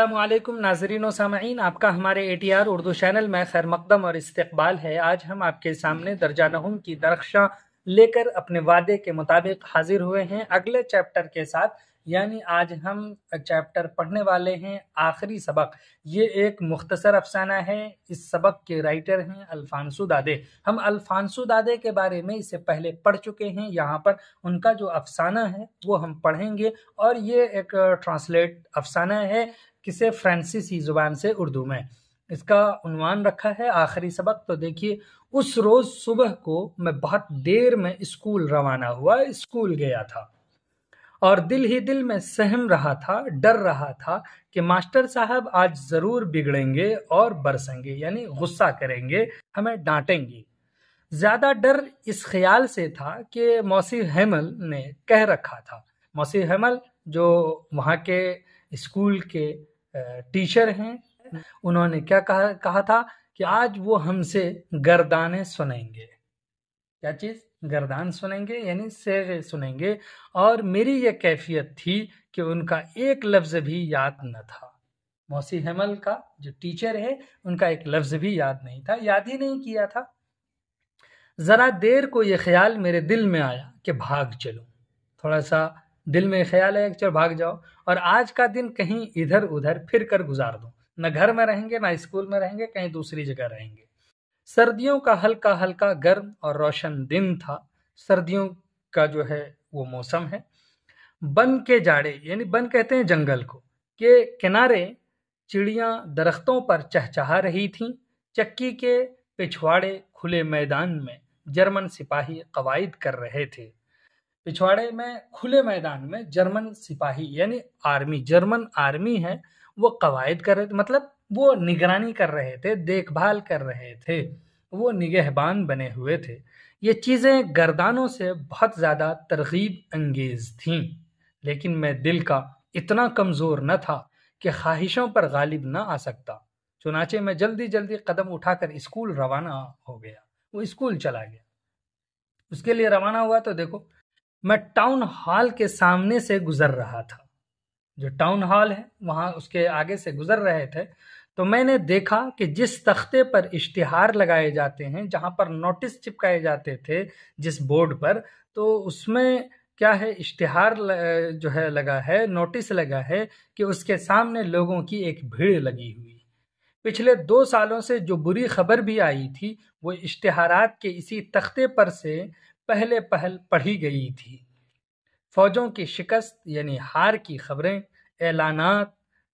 السلام علیکم ناظرین و سامعین، آپ کا ہمارے ATR اردو چینل میں خیر مقدم اور استقبال ہے۔ آج ہم آپ کے سامنے درجہ نہم کی درخشاں لے کر اپنے وعدے کے مطابق حاضر ہوئے ہیں اگلے چیپٹر کے ساتھ، یعنی آج ہم چیپٹر پڑھنے والے ہیں آخری سبق۔ یہ ایک مختصر افسانہ ہے۔ اس سبق کے رائٹر ہیں الفانسو دادے۔ ہم الفانسو دادے کے بارے میں اس سے پہلے پڑھ چکے ہیں، یہاں پر ان کا جو افسانہ ہے وہ ہم پڑھیں گے، اور یہ ایک ٹرانسلیٹ افسانہ ہے کسے فرانسیسی زبان سے اردو میں۔ اس کا عنوان رکھا ہے آخری سبق۔ تو دیکھیے، اس روز صبح کو میں بہت دیر میں اسکول روانہ ہوا، اسکول گیا تھا، اور دل ہی دل میں سہم رہا تھا، ڈر رہا تھا کہ ماسٹر صاحب آج ضرور بگڑیں گے اور برسیں گے، یعنی غصہ کریں گے، ہمیں ڈانٹیں گے۔ زیادہ ڈر اس خیال سے تھا کہ موسی ہیمل نے کہہ رکھا تھا۔ موسی ہیمل جو وہاں کے اسکول کے ٹیچر ہیں، انہوں نے کیا کہا تھا کہ آج وہ ہم سے گردانے سنیں گے۔ کیا چیز؟ گردان سنیں گے، یعنی سیغے سنیں گے، اور میری یہ کیفیت تھی کہ ان کا ایک لفظ بھی یاد نہ تھا۔ موسی ہیمل کا جو ٹیچر ہے، ان کا ایک لفظ بھی یاد نہیں تھا، یاد ہی نہیں کیا تھا۔ ذرا دیر کو یہ خیال میرے دل میں آیا کہ بھاگ چلوں۔ تھوڑا سا دل میں خیال ہے کہ چلو بھاگ جاؤ، اور آج کا دن کہیں ادھر ادھر پھر کر گزار دوں۔ نہ گھر میں رہیں گے، نہ اسکول میں رہیں گے، کہیں دوسری جگہ رہیں گے۔ سردیوں کا ہلکا ہلکا گرم اور روشن دن تھا۔ سردیوں کا جو ہے وہ موسم ہے۔ بن کے جاڑے، یعنی بن کہتے ہیں جنگل کو، کے کنارے چڑیاں درختوں پر چہچہا رہی تھیں۔ چکی کے پچھواڑے کھلے میدان میں جرمن سپاہی قواعد کر رہے تھے۔ پچھواڑے میں کھلے میدان میں جرمن سپاہی، یعنی آرمی، جرمن آرمی ہے، وہ قواعد کر رہے تھے، مطلب وہ نگرانی کر رہے تھے، دیکھ بھال کر رہے تھے، وہ نگہبان بنے ہوئے تھے۔ یہ چیزیں گردانوں سے بہت زیادہ ترغیب انگیز تھیں، لیکن میں دل کا اتنا کمزور نہ تھا کہ خواہشوں پر غالب نہ آ سکتا۔ چنانچہ میں جلدی جلدی قدم اٹھا کر اسکول روانہ ہو گیا۔ وہ اسکول چلا گیا۔ اس کے لیے روانہ ہوا تو دیکھو، میں ٹاؤن ہال کے سامنے سے گزر رہا تھا۔ جو ٹاؤن ہال ہے وہاں اس کے آگے سے گزر رہے تھے، تو میں نے دیکھا کہ جس تختے پر اشتہار لگائے جاتے ہیں، جہاں پر نوٹس چپکائے جاتے تھے، جس بورڈ پر، تو اس میں کیا ہے، اشتہار جو ہے لگا ہے، نوٹس لگا ہے کہ اس کے سامنے لوگوں کی ایک بھیڑ لگی ہوئی۔ پچھلے 2 سالوں سے جو بری خبر بھی آئی تھی، وہ اشتہارات کے اسی تختے پر سے پہلے پہل پڑھی گئی تھی۔ فوجوں کی شکست یعنی ہار کی خبریں، اعلانات،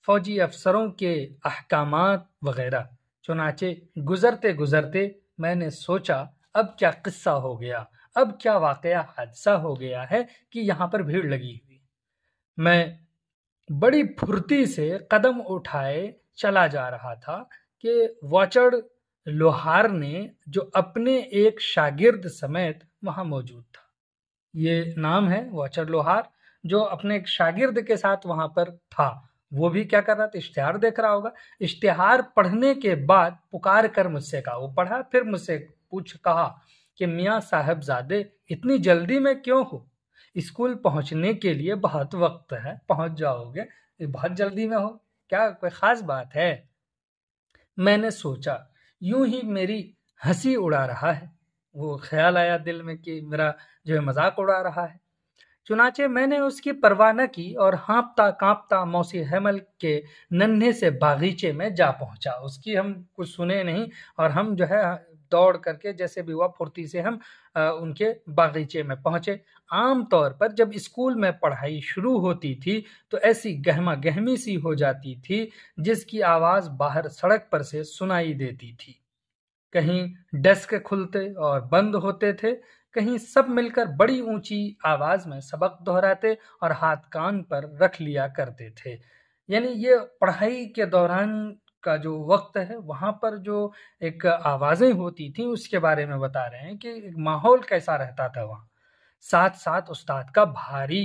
فوجی افسروں کے احکامات وغیرہ۔ چنانچہ گزرتے گزرتے میں نے سوچا، اب کیا قصہ ہو گیا، اب کیا واقعہ حادثہ ہو گیا ہے کہ یہاں پر بھیڑ لگی ہوئی۔ میں بڑی پھرتی سے قدم اٹھائے چلا جا رہا تھا کہ واچڑ لوہار نے، جو اپنے ایک شاگرد سمیت وہاں موجود تھا، یہ نام ہے واچڑ لوہار، جو اپنے ایک شاگرد کے ساتھ وہاں پر تھا، وہ بھی کیا کر رہا تھا، اشتہار دیکھ رہا ہوگا۔ اشتہار پڑھنے کے بعد پکار کر مجھ سے کہا، وہ پڑھا پھر مجھ سے کہا کہ میاں صاحب زادے، اتنی جلدی میں کیوں ہو؟ اسکول پہنچنے کے لیے بہت وقت ہے، پہنچ جاؤ گے، بہت جلدی میں ہو، کیا کوئی خاص بات ہے؟ میں نے سوچا، یوں ہی میری ہنسی اڑا رہا ہے۔ وہ خیال آیا دل میں کہ میرا جو ہے مذاق اڑا رہا ہے۔ چنانچہ میں نے اس کی پرواہ نہ کی اور ہانپتا کانپتا موسی ہیمل کے ننھے سے باغیچے میں جا پہنچا۔ اس کی ہم کچھ سنے نہیں، اور ہم جو ہے دوڑ کر کے جیسے بھی ہوا پھرتی سے ہم ان کے باغیچے میں پہنچے۔ عام طور پر جب اسکول میں پڑھائی شروع ہوتی تھی تو ایسی گہما گہمی سی ہو جاتی تھی جس کی آواز باہر سڑک پر سے سنائی دیتی تھی۔ کہیں ڈیسک کھلتے اور بند ہوتے تھے، کہیں سب مل کر بڑی اونچی آواز میں سبق دہراتے اور ہاتھ کان پر رکھ لیا کرتے تھے۔ یعنی یہ پڑھائی کے دوران کا جو وقت ہے، وہاں پر جو ایک آوازیں ہوتی تھیں اس کے بارے میں بتا رہے ہیں کہ ماحول کیسا رہتا تھا وہاں۔ ساتھ ساتھ استاد کا بھاری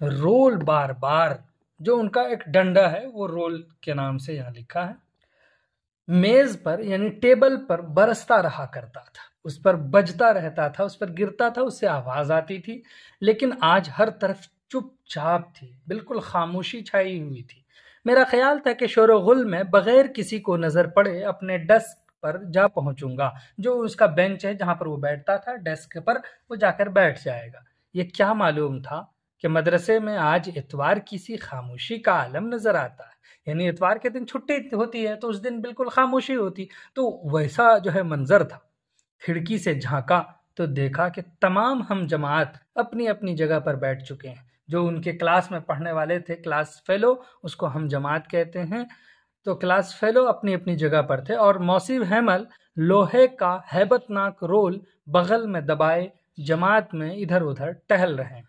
رول بار بار، جو ان کا ایک ڈنڈا ہے، وہ رول کے نام سے یہاں لکھا ہے، میز پر یعنی ٹیبل پر برستا رہا کرتا تھا، اس پر بجتا رہتا تھا، اس پر گرتا تھا، اس سے آواز آتی تھی۔ لیکن آج ہر طرف چپ چاپ تھی، بالکل خاموشی چھائی ہوئی تھی۔ میرا خیال تھا کہ شور و غل میں بغیر کسی کو نظر پڑے اپنے ڈیسک پر جا پہنچوں گا۔ جو اس کا بینچ ہے جہاں پر وہ بیٹھتا تھا، ڈیسک پر وہ جا کر بیٹھ جائے گا۔ یہ کیا معلوم تھا کہ مدرسے میں آج اتوار کی سی خاموشی کا عالم نظر آتا ہے، یعنی اتوار کے دن چھٹی ہوتی ہے تو اس دن بالکل خاموشی ہوتی، تو ویسا جو ہے منظر تھا۔ کھڑکی سے جھانکا تو دیکھا کہ تمام ہم جماعت اپنی اپنی جگہ پر بیٹھ چکے ہیں۔ جو ان کے کلاس میں پڑھنے والے تھے، کلاس فیلو اس کو ہم جماعت کہتے ہیں، تو کلاس فیلو اپنی اپنی جگہ پر تھے، اور موصیب حیمل لوہے کا ہیبت ناک رول بغل میں دبائے جماعت میں ادھر ادھر ٹہل رہے ہیں۔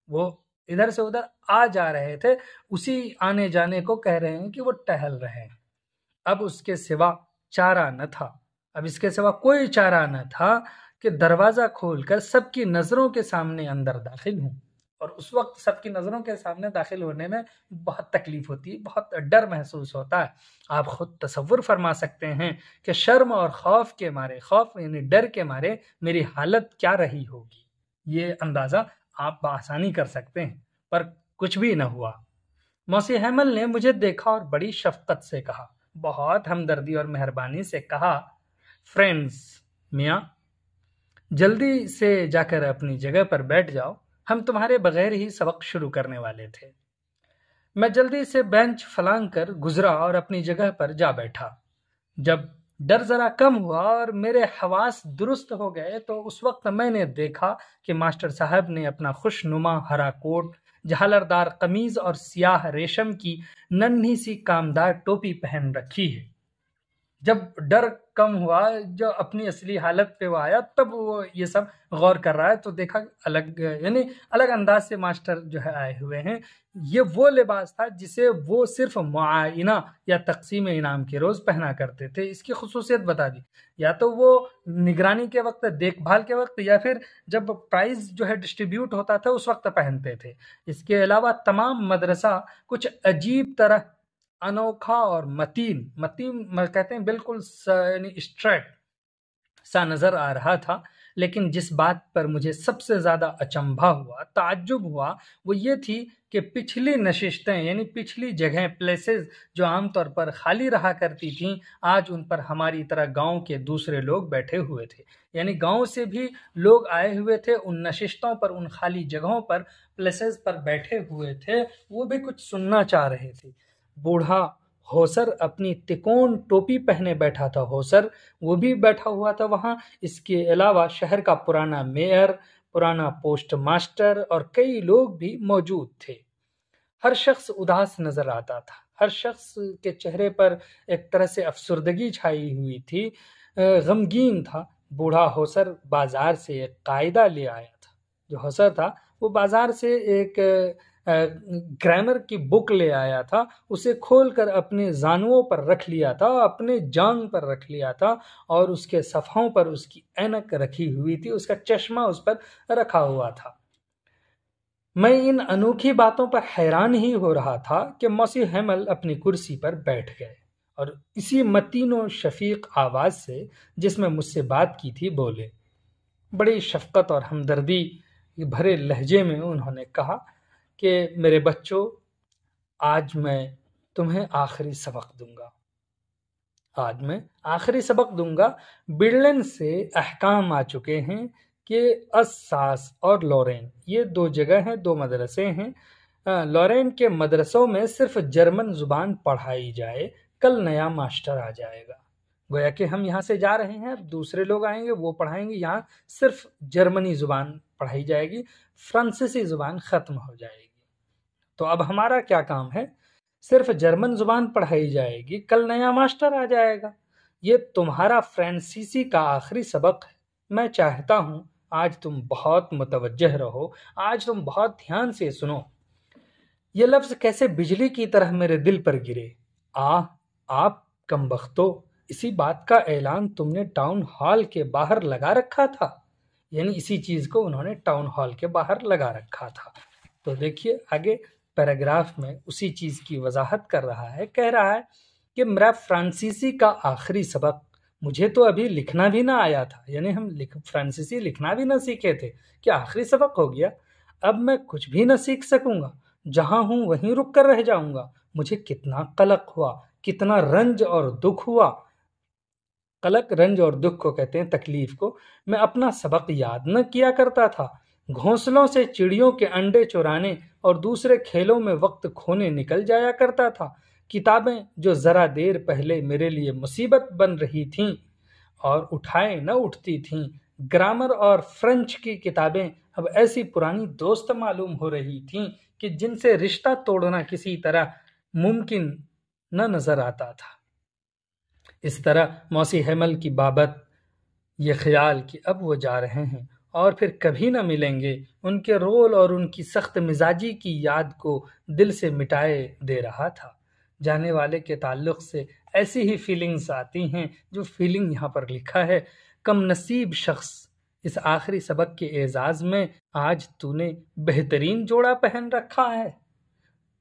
وہ ادھر سے ادھر آ جا رہے تھے، اسی آنے جانے کو کہہ رہے ہیں کہ وہ ٹہل رہے ہیں۔ اب اس کے سوا چارہ نہ تھا، اب اس کے سوا کوئی چارہ نہ تھا کہ دروازہ کھول کر سب کی نظروں کے سامنے اندر داخل ہوں، اور اس وقت سب کی نظروں کے سامنے داخل ہونے میں بہت تکلیف ہوتی ہے، بہت ڈر محسوس ہوتا ہے۔ آپ خود تصور فرما سکتے ہیں کہ شرم اور خوف کے مارے، خوف یعنی ڈر کے مارے میری حالت کیا رہی ہوگی، یہ اندازہ آپ بآسانی کر سکتے ہیں۔ پر کچھ بھی نہ ہوا۔ موسی حیمل نے مجھے دیکھا اور بڑی شفقت سے کہا، بہت ہمدردی اور مہربانی سے کہا، فرینڈز میاں جلدی سے جا کر اپنی جگہ پر بیٹھ جاؤ، ہم تمہارے بغیر ہی سبق شروع کرنے والے تھے۔ میں جلدی سے بینچ پھلانگ کر گزرا اور اپنی جگہ پر جا بیٹھا۔ جب ڈر ذرا کم ہوا اور میرے حواس درست ہو گئے تو اس وقت میں نے دیکھا کہ ماسٹر صاحب نے اپنا خوش نما ہرا کوٹ، جھالردار قمیض اور سیاہ ریشم کی ننھی سی کامدار ٹوپی پہن رکھی ہے۔ جب ڈر کم ہوا، جو اپنی اصلی حالت پہ وہ آیا، تب وہ یہ سب غور کر رہا ہے، تو دیکھا الگ انداز سے ماسٹر جو ہے آئے ہوئے ہیں۔ یہ وہ لباس تھا جسے وہ صرف معائنہ یا تقسیم انعام کے روز پہنا کرتے تھے۔ اس کی خصوصیت بتا دی، یا تو وہ نگرانی کے وقت، دیکھ بھال کے وقت، یا پھر جب پرائز جو ہے ڈسٹریبیوٹ ہوتا تھا اس وقت پہنتے تھے۔ اس کے علاوہ تمام مدرسہ کچھ عجیب طرح انوکھا اور متین کہتے ہیں بالکل یعنی اسٹریٹ سا نظر آ رہا تھا۔ لیکن جس بات پر مجھے سب سے زیادہ اچنبھا ہوا، تعجب ہوا، وہ یہ تھی کہ پچھلی نشستیں یعنی پچھلی جگہیں، پلیسز جو عام طور پر خالی رہا کرتی تھیں، آج ان پر ہماری طرح گاؤں کے دوسرے لوگ بیٹھے ہوئے تھے، یعنی گاؤں سے بھی لوگ آئے ہوئے تھے، ان نشستوں پر، ان خالی جگہوں پر، پلیسز پر بیٹھے ہوئے تھے، وہ بھی کچھ سننا چاہ رہے تھے۔ بوڑھا ہوسر اپنی تکون ٹوپی پہنے بیٹھا تھا، ہوسر وہ بھی بیٹھا ہوا تھا وہاں۔ اس کے علاوہ شہر کا پرانا میئر، پرانا پوسٹ ماسٹر اور کئی لوگ بھی موجود تھے۔ ہر شخص اداس نظر آتا تھا، ہر شخص کے چہرے پر ایک طرح سے افسردگی چھائی ہوئی تھی، غمگین تھا۔ بوڑھا ہوسر بازار سے ایک قاعدہ لے آیا تھا۔ جو ہوسر تھا وہ بازار سے ایک گرامر کی بک لے آیا تھا، اسے کھول کر اپنے زانوؤں پر رکھ لیا تھا، اپنے جانگ پر رکھ لیا تھا، اور اس کے صفحوں پر اس کی اینک رکھی ہوئی تھی، اس کا چشمہ اس پر رکھا ہوا تھا۔ میں ان انوکھی باتوں پر حیران ہی ہو رہا تھا کہ موسی حیمل اپنی کرسی پر بیٹھ گئے اور اسی متین و شفیق آواز سے جس میں مجھ سے بات کی تھی بولے۔ بڑی شفقت اور ہمدردی بھرے لہجے میں انہوں نے کہا کہ میرے بچوں، آج میں تمہیں آخری سبق دوں گا۔ برلن سے احکام آ چکے ہیں کہ اساس اور لورین یہ دو جگہ ہیں، دو مدرسے ہیں۔ لورین کے مدرسوں میں صرف جرمن زبان پڑھائی جائے، کل نیا ماسٹر آ جائے گا۔ گویا کہ ہم یہاں سے جا رہے ہیں، دوسرے لوگ آئیں گے، وہ پڑھائیں گے، یہاں صرف جرمنی زبان پڑھائی جائے گی، فرانسیسی زبان ختم ہو جائے گی۔ تو اب ہمارا کیا کام ہے؟ صرف جرمن زبان پڑھائی جائے گی، کل نیا ماسٹر آ جائے گا۔ یہ تمہارا فرانسیسی کا آخری سبق ہے۔ میں چاہتا ہوں آج تم بہت متوجہ رہو، آج تم بہت دھیان سے سنو۔ یہ لفظ کیسے بجلی کی طرح میرے دل پر گرے۔ آپ کمبختو، اسی بات کا اعلان تم نے ٹاؤن ہال کے باہر لگا رکھا تھا، یعنی اسی چیز کو انہوں نے ٹاؤن ہال کے باہر لگا رکھا تھا۔ تو دیکھیے آگے پیراگراف میں اسی چیز کی وضاحت کر رہا ہے، کہہ رہا ہے کہ میرا فرانسیسی کا آخری سبق، مجھے تو ابھی لکھنا بھی نہ آیا تھا، یعنی ہم فرانسیسی لکھنا بھی نہ سیکھے تھے کہ آخری سبق ہو گیا، اب میں کچھ بھی نہ سیکھ سکوں گا۔ جہاں ہوں وہیں رک کر رہ جاؤں گا؟ مجھے کتنا قلق ہوا، کتنا رنج اور دکھ ہوا۔ قلق رنج اور دکھ کو کہتے ہیں تکلیف کو۔ میں اپنا سبق یاد نہ کیا کرتا تھا، گھونسلوں سے چڑیوں کے انڈے چرانے اور دوسرے کھیلوں میں وقت کھونے نکل جایا کرتا تھا۔ کتابیں جو ذرا دیر پہلے میرے لیے مصیبت بن رہی تھیں اور اٹھائے نہ اٹھتی تھیں، گرامر اور فرینچ کی کتابیں اب ایسی پرانی دوست معلوم ہو رہی تھیں کہ جن سے رشتہ توڑنا کسی طرح ممکن نہ نظر آتا تھا۔ اس طرح موسی ہیمل کی بابت یہ خیال کہ اب وہ جا رہے ہیں اور پھر کبھی نہ ملیں گے، ان کے رول اور ان کی سخت مزاجی کی یاد کو دل سے مٹائے دے رہا تھا۔ جانے والے کے تعلق سے ایسی ہی فیلنگز آتی ہیں جو فیلنگ یہاں پر لکھا ہے۔ کم نصیب شخص، اس آخری سبق کے اعزاز میں آج تو نے بہترین جوڑا پہن رکھا ہے۔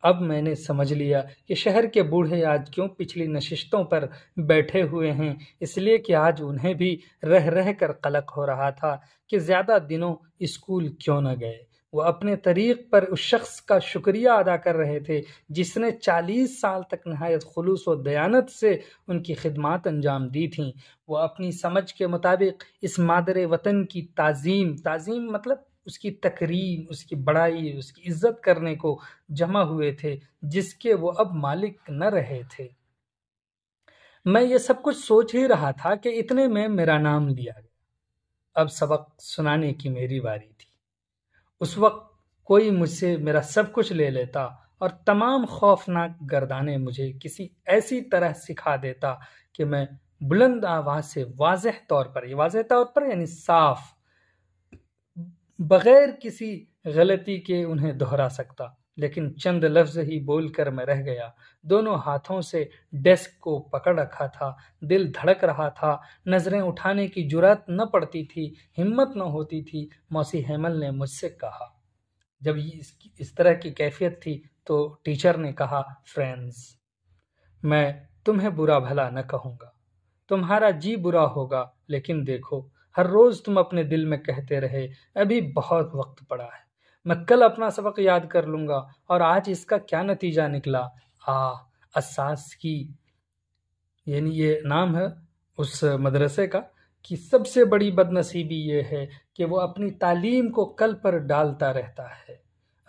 اب میں نے سمجھ لیا کہ شہر کے بوڑھے آج کیوں پچھلی نشستوں پر بیٹھے ہوئے ہیں، اس لیے کہ آج انہیں بھی رہ رہ کر قلق ہو رہا تھا کہ زیادہ دنوں اسکول کیوں نہ گئے۔ وہ اپنے طریق پر اس شخص کا شکریہ ادا کر رہے تھے جس نے 40 سال تک نہایت خلوص و دیانت سے ان کی خدمات انجام دی تھیں۔ وہ اپنی سمجھ کے مطابق اس مادر وطن کی تعظیم مطلب اس کی تکریم، اس کی بڑائی، اس کی عزت کرنے کو جمع ہوئے تھے جس کے وہ اب مالک نہ رہے تھے۔ میں یہ سب کچھ سوچ ہی رہا تھا کہ اتنے میں میرا نام لیا گیا۔ اب سبق سنانے کی میری باری تھی۔ اس وقت کوئی مجھ سے میرا سب کچھ لے لیتا اور تمام خوفناک گردانے مجھے کسی ایسی طرح سکھا دیتا کہ میں بلند آواز سے واضح طور پر یعنی صاف، بغیر کسی غلطی کے انہیں دہرا سکتا، لیکن چند لفظ ہی بول کر میں رہ گیا۔ دونوں ہاتھوں سے ڈیسک کو پکڑ رکھا تھا، دل دھڑک رہا تھا، نظریں اٹھانے کی جرات نہ پڑتی تھی، ہمت نہ ہوتی تھی۔ موسی ہیمل نے مجھ سے کہا، جب اس طرح کی کیفیت تھی تو ٹیچر نے کہا، فرینڈز، میں تمہیں برا بھلا نہ کہوں گا، تمہارا جی برا ہوگا، لیکن دیکھو ہر روز تم اپنے دل میں کہتے رہے ابھی بہت وقت پڑا ہے، میں کل اپنا سبق یاد کر لوں گا، اور آج اس کا کیا نتیجہ نکلا؟ اساس کی، یعنی یہ نام ہے اس مدرسے کا، کہ سب سے بڑی بد نصیبی یہ ہے کہ وہ اپنی تعلیم کو کل پر ڈالتا رہتا ہے۔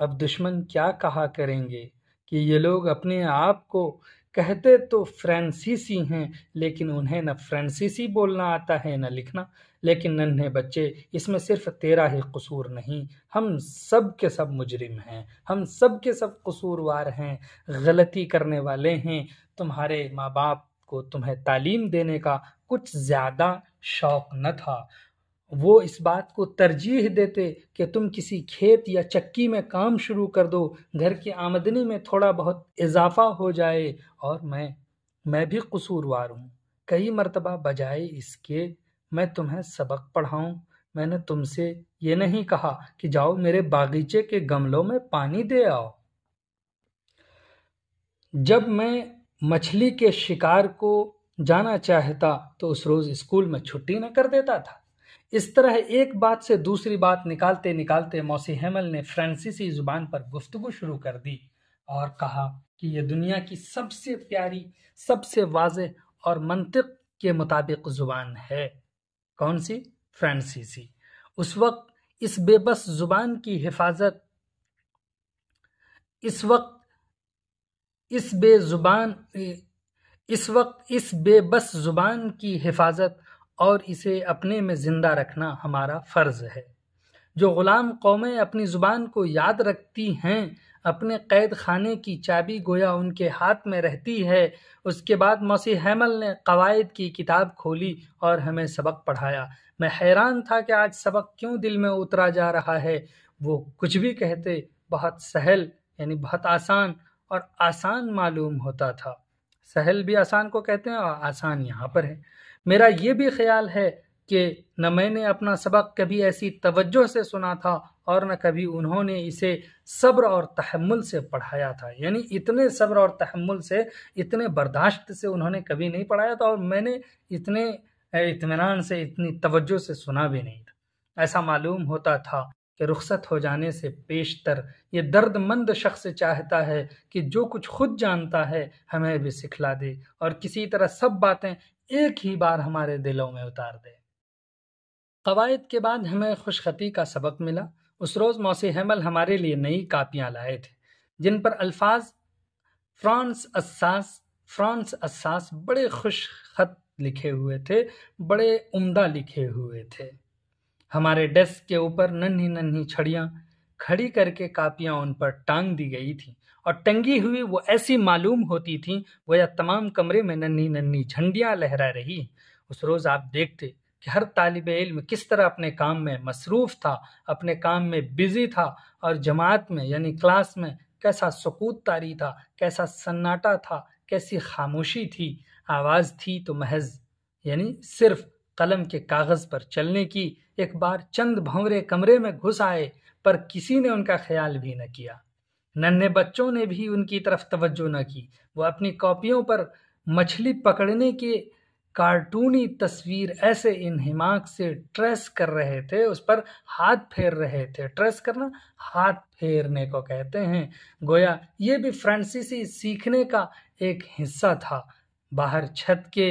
اب دشمن کیا کہا کریں گے کہ یہ لوگ اپنے آپ کو کہتے تو فرانسیسی ہیں، لیکن انہیں نہ فرانسیسی بولنا آتا ہے نہ لکھنا۔ لیکن ننھے بچے، اس میں صرف تیرا ہی قصور نہیں، ہم سب کے سب مجرم ہیں، ہم سب کے سب قصوروار ہیں، غلطی کرنے والے ہیں۔ تمہارے ماں باپ کو تمہیں تعلیم دینے کا کچھ زیادہ شوق نہ تھا، وہ اس بات کو ترجیح دیتے کہ تم کسی کھیت یا چکی میں کام شروع کر دو، گھر کی آمدنی میں تھوڑا بہت اضافہ ہو جائے، اور میں بھی قصوروار ہوں۔ کئی مرتبہ بجائے اس کے میں تمہیں سبق پڑھاؤں، میں نے تم سے یہ نہیں کہا کہ جاؤ میرے باغیچے کے گملوں میں پانی دے آؤ۔ جب میں مچھلی کے شکار کو جانا چاہتا تو اس روز اسکول میں چھٹی نہ کر دیتا تھا۔ اس طرح ایک بات سے دوسری بات نکالتے نکالتے موسی ہیمل نے فرانسیسی زبان پر گفتگو شروع کر دی اور کہا کہ یہ دنیا کی سب سے پیاری، سب سے واضح اور منطق کے مطابق زبان ہے۔ کون سی؟ فرانسیسی۔ اس وقت اس بے بس زبان کی حفاظت، اس بے بس زبان کی حفاظت اور اسے اپنے میں زندہ رکھنا ہمارا فرض ہے۔ جو غلام قومیں اپنی زبان کو یاد رکھتی ہیں، اپنے قید خانے کی چابی گویا ان کے ہاتھ میں رہتی ہے۔ اس کے بعد موسی ہیمل نے قواعد کی کتاب کھولی اور ہمیں سبق پڑھایا۔ میں حیران تھا کہ آج سبق کیوں دل میں اترا جا رہا ہے۔ وہ کچھ بھی کہتے بہت سہل، یعنی بہت آسان اور آسان معلوم ہوتا تھا۔ سہل بھی آسان کو کہتے ہیں اور آسان یہاں پر ہے۔ میرا یہ بھی خیال ہے کہ نہ میں نے اپنا سبق کبھی ایسی توجہ سے سنا تھا اور نہ کبھی انہوں نے اسے صبر اور تحمل سے پڑھایا تھا، یعنی اتنے صبر اور تحمل سے، اتنے برداشت سے انہوں نے کبھی نہیں پڑھایا تھا، اور میں نے اتنے اطمینان سے، اتنی توجہ سے سنا بھی نہیں تھا۔ ایسا معلوم ہوتا تھا کہ رخصت ہو جانے سے پیشتر یہ درد مند شخص چاہتا ہے کہ جو کچھ خود جانتا ہے ہمیں بھی سکھلا دے اور کسی طرح سب باتیں ایک ہی بار ہمارے دلوں میں اتار دے۔ قواعد کے بعد ہمیں خوشخطی کا سبق ملا۔ اس روز موسی ہیمل ہمارے لیے نئی کاپیاں لائے تھے جن پر الفاظ فرانس اساس بڑے خوش خط لکھے ہوئے تھے، بڑے عمدہ لکھے ہوئے تھے۔ ہمارے ڈیسک کے اوپر ننھی ننھی چھڑیاں کھڑی کر کے کاپیاں ان پر ٹانگ دی گئی تھیں اور ٹنگی ہوئی وہ ایسی معلوم ہوتی تھیں گویا تمام کمرے میں ننھی ننھی جھنڈیاں لہرا رہی ہیں۔ اس روز آپ دیکھتے کہ ہر طالب علم کس طرح اپنے کام میں مصروف تھا، اپنے کام میں بزی تھا، اور جماعت میں یعنی کلاس میں کیسا سکوت طاری تھا، کیسا سناٹا تھا، کیسی خاموشی تھی۔ آواز تھی تو محض یعنی صرف قلم کے کاغذ پر چلنے کی۔ ایک بار چند بھنورے کمرے میں گھس آئے پر کسی نے ان کا خیال بھی نہ کیا۔ ننھے بچوں نے بھی ان کی طرف توجہ نہ کی۔ وہ اپنی کاپیوں پر مچھلی پکڑنے کی کارٹونی تصویر ایسے انہماک سے ٹریس کر رہے تھے، اس پر ہاتھ پھیر رہے تھے۔ ٹریس کرنا ہاتھ پھیرنے کو کہتے ہیں، گویا یہ بھی فرانسیسی سیکھنے کا ایک حصہ تھا۔ باہر چھت کے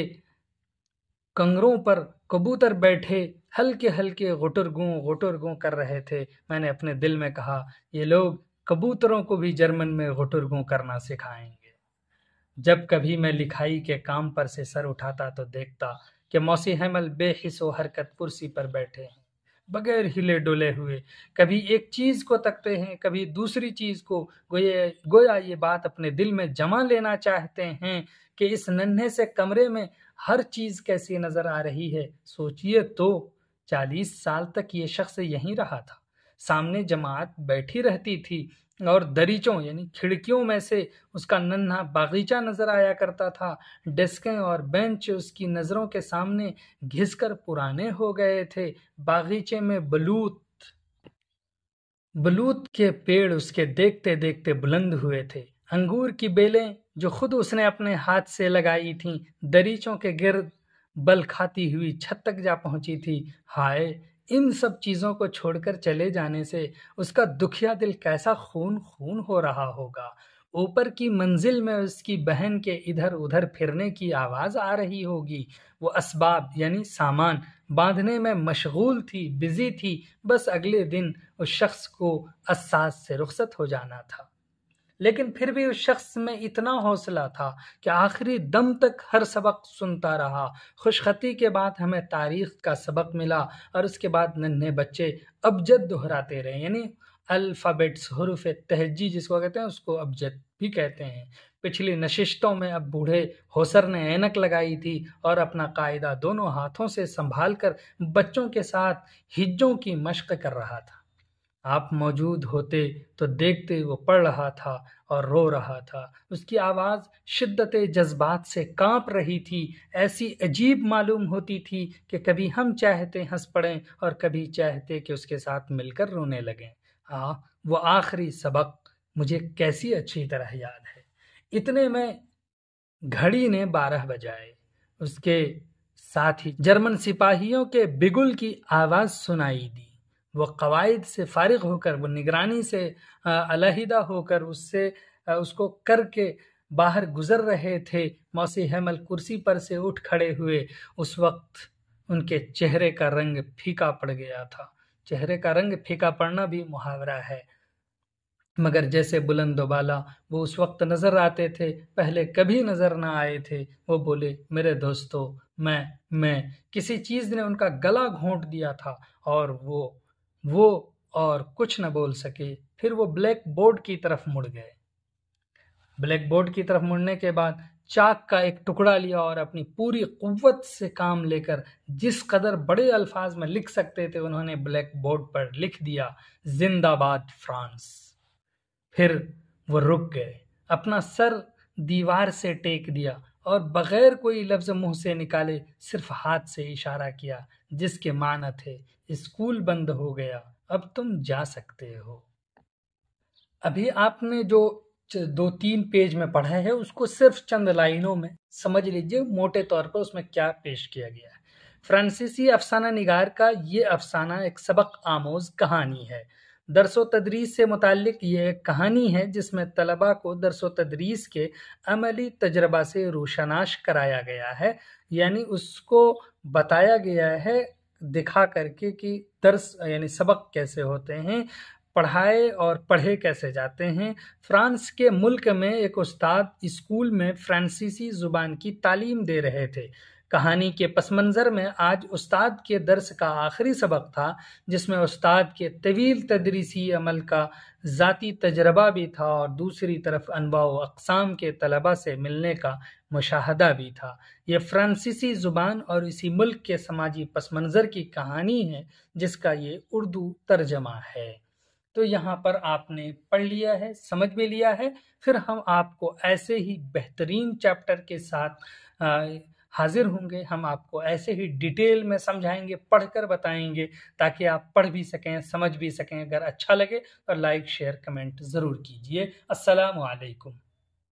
کنگروں پر کبوتر بیٹھے ہلکے ہلکے غٹر گوں کر رہے تھے۔ میں نے اپنے دل میں کہا یہ لوگ کبوتروں کو بھی جرمن میں غٹر گوں کرنا سکھائیں گے۔ جب کبھی میں لکھائی کے کام پر سے سر اٹھاتا تو دیکھتا کہ موسی ہیمل بے حس و حرکت کرسی پر بیٹھے ہیں، بغیر ہلے ڈولے ہوئے، کبھی ایک چیز کو تکتے ہیں، کبھی دوسری چیز کو، گویا یہ بات اپنے دل میں جما لینا چاہتے ہیں کہ اس ننھے سے کمرے میں ہر چیز کیسی نظر آ رہی ہے۔ سوچئے تو 40 سال تک یہ شخص یہیں رہا تھا۔ سامنے جماعت بیٹھی رہتی تھی اور دریچوں یعنی کھڑکیوں میں سے اس کا ننھا باغیچہ نظر آیا کرتا تھا۔ ڈیسکیں اور بینچ اس کی نظروں کے سامنے گھس کر پرانے ہو گئے تھے۔ باغیچے میں بلوت کے پیڑ اس کے دیکھتے دیکھتے بلند ہوئے تھے۔ انگور کی بیلیں جو خود اس نے اپنے ہاتھ سے لگائی تھیں دریچوں کے گرد بل کھاتی ہوئی چھت تک جا پہنچی تھی۔ ہائے، ان سب چیزوں کو چھوڑ کر چلے جانے سے اس کا دکھیا دل کیسا خون ہو رہا ہوگا۔ اوپر کی منزل میں اس کی بہن کے ادھر ادھر پھرنے کی آواز آ رہی ہوگی۔ وہ اسباب یعنی سامان باندھنے میں مشغول تھی، بزی تھی۔ بس اگلے دن اس شخص کو اساس سے رخصت ہو جانا تھا، لیکن پھر بھی اس شخص میں اتنا حوصلہ تھا کہ آخری دم تک ہر سبق سنتا رہا۔ خوشخطی کے بعد ہمیں تاریخ کا سبق ملا اور اس کے بعد ننھے بچے ابجد دہراتے رہے، یعنی الفابیٹس، حروف تہجی جس کو کہتے ہیں اس کو ابجد بھی کہتے ہیں۔ پچھلی نشستوں میں اب بوڑھے ہوسر نے اینک لگائی تھی اور اپنا قاعدہ دونوں ہاتھوں سے سنبھال کر بچوں کے ساتھ ہجوں کی مشق کر رہا تھا۔ آپ موجود ہوتے تو دیکھتے وہ پڑھ رہا تھا اور رو رہا تھا۔ اس کی آواز شدت جذبات سے کانپ رہی تھی، ایسی عجیب معلوم ہوتی تھی کہ کبھی ہم چاہتے ہنس پڑیں اور کبھی چاہتے کہ اس کے ساتھ مل کر رونے لگیں۔ وہ آخری سبق مجھے کیسی اچھی طرح یاد ہے۔ اتنے میں گھڑی نے 12 بجائے۔ اس کے ساتھ ہی جرمن سپاہیوں کے بگل کی آواز سنائی دی۔ وہ قواعد سے فارغ ہو کر، وہ نگرانی سے علیحدہ ہو کر اس کو کر کے باہر گزر رہے تھے۔ موسی ہیمل کرسی پر سے اٹھ کھڑے ہوئے۔ اس وقت ان کے چہرے کا رنگ پھیکا پڑ گیا تھا۔ چہرے کا رنگ پھیکا پڑنا بھی محاورہ ہے، مگر جیسے بلند و بالا وہ اس وقت نظر آتے تھے، پہلے کبھی نظر نہ آئے تھے۔ وہ بولے، میرے دوستو، میں کسی چیز نے ان کا گلا گھونٹ دیا تھا اور وہ اور کچھ نہ بول سکے۔ پھر وہ بلیک بورڈ کی طرف مڑ گئے۔ بلیک بورڈ کی طرف مڑنے کے بعد چاک کا ایک ٹکڑا لیا اور اپنی پوری قوت سے کام لے کر جس قدر بڑے الفاظ میں لکھ سکتے تھے انہوں نے بلیک بورڈ پر لکھ دیا، زندہ باد فرانس۔ پھر وہ رک گئے، اپنا سر دیوار سے ٹیک دیا اور بغیر کوئی لفظ منہ سے نکالے صرف ہاتھ سے اشارہ کیا، جس کے معنی تھے، اسکول بند ہو گیا، اب تم جا سکتے ہو۔ ابھی آپ نے جو 2-3 پیج میں پڑھا ہے اس کو صرف چند لائنوں میں سمجھ لیجئے موٹے طور پر اس میں کیا پیش کیا گیا ہے۔ فرانسیسی افسانہ نگار کا یہ افسانہ ایک سبق آموز کہانی ہے۔ درس و تدریس سے متعلق یہ ایک کہانی ہے جس میں طلباء کو درس و تدریس کے عملی تجربہ سے روشناس کرایا گیا ہے، یعنی اس کو بتایا گیا ہے دکھا کر کے کہ درس یعنی سبق کیسے ہوتے ہیں، پڑھائے اور پڑھے کیسے جاتے ہیں۔ فرانس کے ملک میں ایک استاد اسکول میں فرانسیسی زبان کی تعلیم دے رہے تھے۔ کہانی کے پس منظر میں آج استاد کے درس کا آخری سبق تھا، جس میں استاد کے طویل تدریسی عمل کا ذاتی تجربہ بھی تھا اور دوسری طرف انواع و اقسام کے طلباء سے ملنے کا مشاہدہ بھی تھا۔ یہ فرانسیسی زبان اور اسی ملک کے سماجی پس منظر کی کہانی ہے جس کا یہ اردو ترجمہ ہے۔ تو یہاں پر آپ نے پڑھ لیا ہے، سمجھ بھی لیا ہے، پھر ہم آپ کو ایسے ہی بہترین چیپٹر کے ساتھ حاضر ہوں گے۔ ہم آپ کو ایسے ہی ڈیٹیل میں سمجھائیں گے، پڑھ کر بتائیں گے تاکہ آپ پڑھ بھی سکیں، سمجھ بھی سکیں۔ اگر اچھا لگے تو لائک، شیئر، کمنٹ ضرور کیجیے۔ السلام علیکم۔